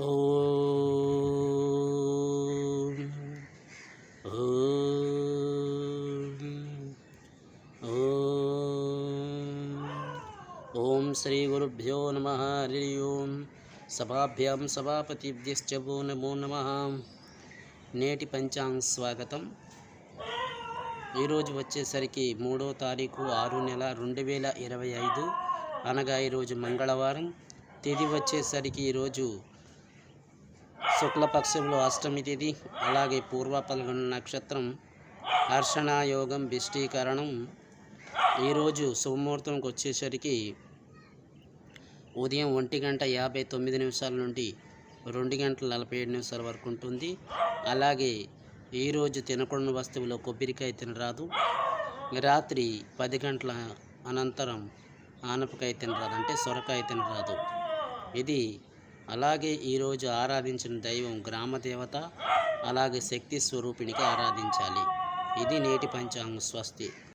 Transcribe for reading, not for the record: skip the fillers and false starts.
ఓం ఓం శ్రీ గురుభ్యో నమః. హరి ఓం. సభాభ్యాం సభాపతిభ్యశ్చ నమో నమః. నేటి పంచాంగ స్వాగతం. ఈరోజు వచ్చేసరికి 3వ తారీఖు 6వ నెల 2025, అనగా ఈరోజు మంగళవారం. తిథి వచ్చేసరికి ఈరోజు శుక్లపక్షంలో అష్టమి తిథి, అలాగే పూర్వ పల్గొన నక్షత్రం, హర్షణాయోగం, బిష్టీకరణం. ఈరోజు శుభముహూర్తంకి వచ్చేసరికి ఉదయం 1:59 నుండి 2:47 వరకు ఉంటుంది. అలాగే ఈరోజు తినకూడని వస్తువులో కొబ్బరికాయ తినరాదు. రాత్రి 10 గంటల అనంతరం ఆనపకాయ తినరాదు, అంటే సొరకాయ తినరాదు. ఇది అలాగే ఈరోజు ఆరాధించిన దైవం గ్రామదేవత, అలాగే శక్తి స్వరూపిణికి ఆరాధించాలి. ఇది నేటి పంచాంగం. స్వస్తి.